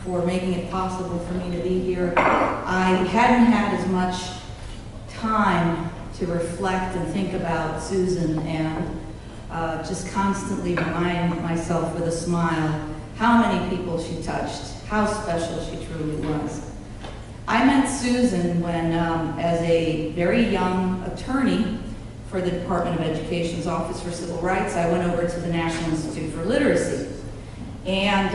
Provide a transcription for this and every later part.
for making it possible for me to be here. I hadn't had as much time to reflect and think about Susan and just constantly remind myself with a smile how many people she touched, how special she truly was. I met Susan when, as a very young attorney for the Department of Education's Office for Civil Rights, I went over to the National Institute for Literacy. And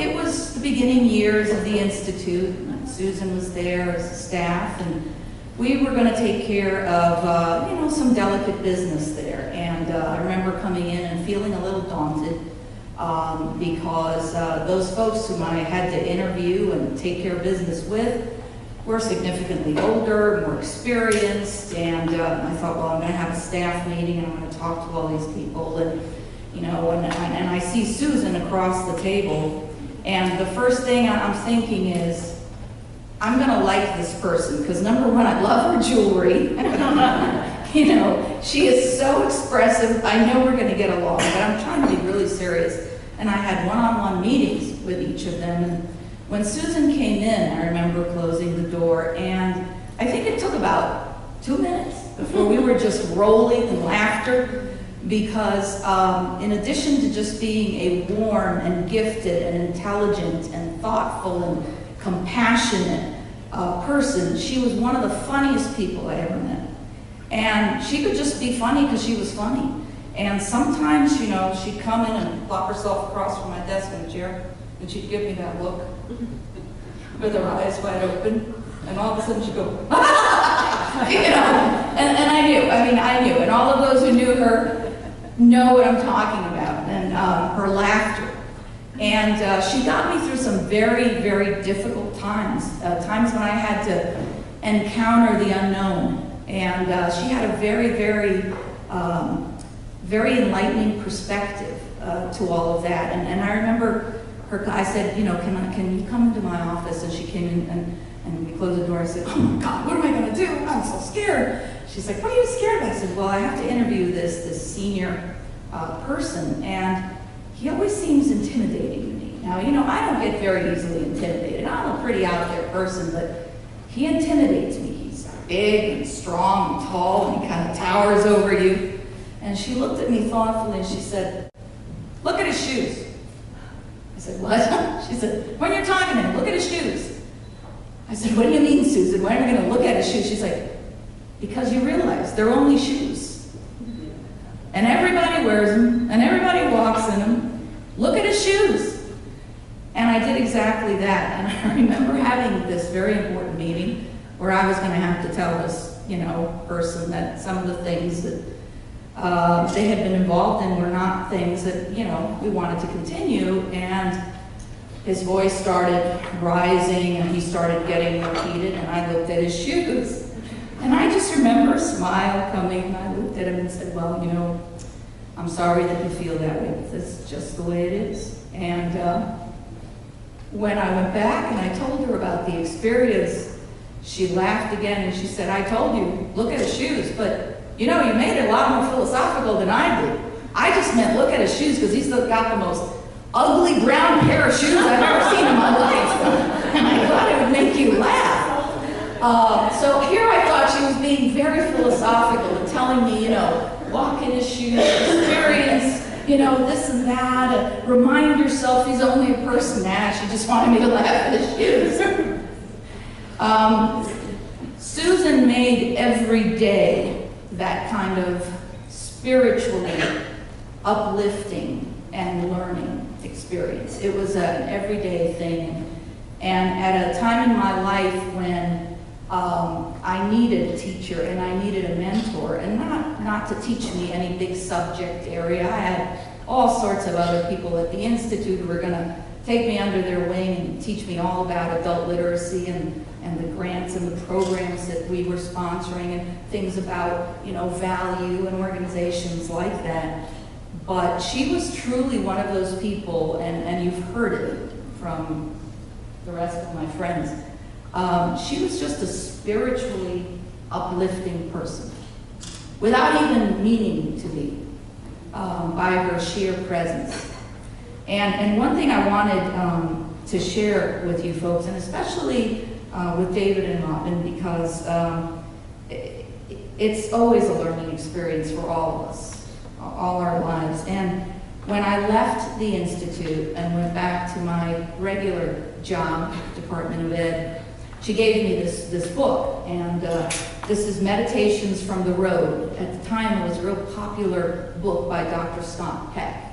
it was the beginning years of the Institute. Susan was there as a staff, and we were going to take care of, some delicate business there. And I remember coming in and feeling a little daunted because those folks whom I had to interview and take care of business with were significantly older, more experienced, and I thought, well, I'm going to have a staff meeting and I'm going to talk to all these people, and and I see Susan across the table, and the first thing I'm thinking is, I'm going to like this person, because number one, I love her jewelry. She is so expressive. I know we're going to get along, but I'm trying to be really serious. And I had one-on-one meetings with each of them. And when Susan came in, I remember closing the door, and I think it took about 2 minutes before we were just rolling in laughter, because in addition to just being a warm and gifted and intelligent and thoughtful and compassionate person, she was one of the funniest people I ever met. And she could just be funny because she was funny. And sometimes, she'd come in and plop herself across from my desk in a chair, and she'd give me that look with her eyes wide open, and all of a sudden she'd go, and I knew, and all of those who knew her know what I'm talking about, and her laughter. And she got me through some very, very difficult times, times when I had to encounter the unknown. And she had a very, very, very enlightening perspective to all of that. And I remember I said, can you come into my office? And she came in and we closed the door. I said, oh my God, what am I going to do? I'm so scared. She's like, what are you scared of? I said, well, I have to interview this senior person, and he always seems intimidating to me. Now, I don't get very easily intimidated. I'm a pretty out there person, but he intimidates me. He's big and strong and tall, and he kind of towers over you. And she looked at me thoughtfully and she said, look at his shoes. I said, what? She said, when you're talking to him, look at his shoes. I said, what do you mean, Susan? Why am I going to look at his shoes? She's like, because you realize they're only shoes. And everybody wears them, and everybody walks in them. Look at his shoes. And I did exactly that. And I remember having this very important meeting where I was going to have to tell this, person that some of the things that they had been involved in were not things that, we wanted to continue. And his voice started rising, and he started getting more heated, and I looked at his shoes. And I just remember a smile coming, and I looked at him and said, well, I'm sorry that you feel that way. That's just the way it is. And when I went back and I told her about the experience, she laughed again and she said, I told you, look at his shoes, but you made it a lot more philosophical than I did. I just meant look at his shoes because he's got the most ugly brown pair of shoes I've ever seen in my life. And I thought it would make you laugh. So here I thought she was being very philosophical and telling me, walk in his shoes, experience, this and that, and remind yourself he's only a person. Nah, she just wanted me to laugh at his shoes. Susan made every day that kind of spiritually uplifting and learning experience. It was an everyday thing. And at a time in my life when I needed a teacher and I needed a mentor, and not to teach me any big subject area. I had all sorts of other people at the Institute who were going to take me under their wing and teach me all about adult literacy and the grants and the programs that we were sponsoring and things about, value and organizations like that. But she was truly one of those people, and you've heard it from the rest of my friends. She was just a spiritually uplifting person, without even meaning to be, by her sheer presence. And one thing I wanted to share with you folks, and especially with David and Robin, because it's always a learning experience for all of us, all our lives. And when I left the Institute and went back to my regular job, Department of Ed, she gave me this book, and this is Meditations from the Road. At the time, it was a real popular book by Dr. Scott Peck.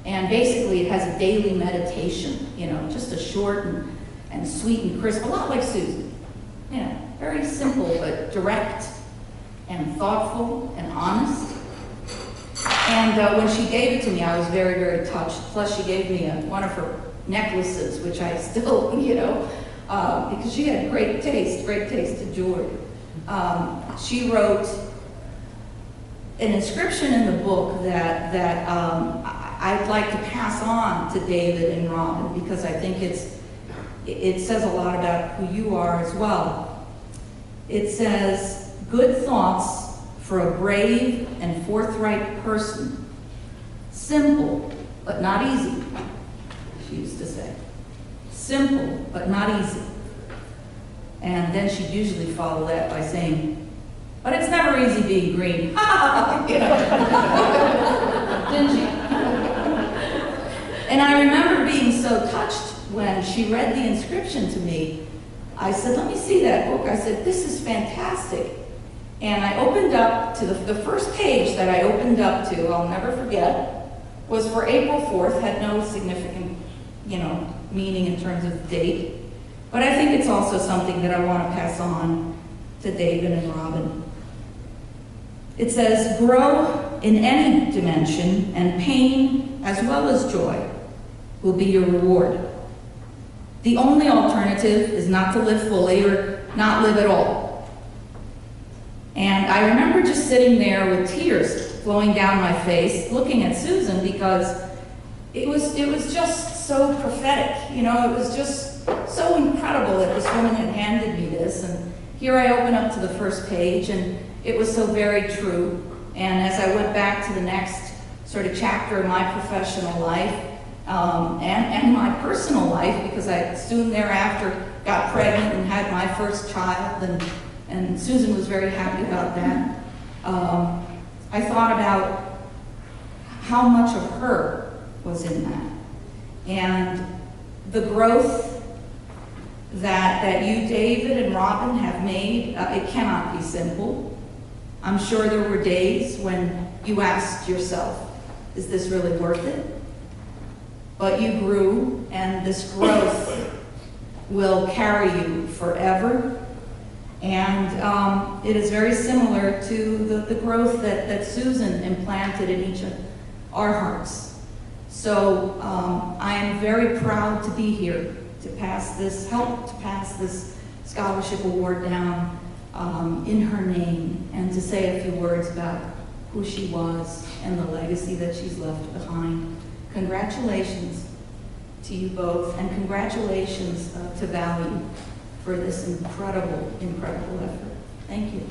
And basically, it has a daily meditation, just a short and sweet and crisp, a lot like Susan. Very simple, but direct and thoughtful and honest. And when she gave it to me, I was very, very touched. Plus, she gave me one of her necklaces, which I still, because she had great taste in jewelry. She wrote an inscription in the book that I'd like to pass on to David and Robin, because I think it says a lot about who you are as well. It says, "Good thoughts for a brave and forthright person. Simple, but not easy," she used to say. Simple, but not easy. And then she'd usually follow that by saying, "But it's never easy being green." Didn't she? And I remember being so touched when she read the inscription to me. I said, "Let me see that book." I said, "This is fantastic." And I opened up to the first page that I opened up to, I'll never forget, was for April 4th, had no significant, meaning in terms of date. But I think it's also something that I want to pass on to David and Robin. It says, "Grow in any dimension, and pain as well as joy will be your reward. The only alternative is not to live fully or not live at all." And I remember just sitting there with tears flowing down my face, looking at Susan, because it was just so prophetic. It was just so incredible that this woman had handed me this. And here I open up to the first page, and it was so very true. And as I went back to the next sort of chapter of my professional life, and my personal life, because I soon thereafter got pregnant and had my first child, and Susan was very happy about that. I thought about how much of her was in that. And the growth that you, David and Robin, have made, it cannot be simple. I'm sure there were days when you asked yourself, is this really worth it? But you grew, and this growth will carry you forever. And it is very similar to the growth that Susan implanted in each of our hearts. So I am very proud to be here to help to pass this scholarship award down in her name, and to say a few words about who she was and the legacy that she's left behind. Congratulations to you both, and congratulations to Value for this incredible, incredible effort. Thank you.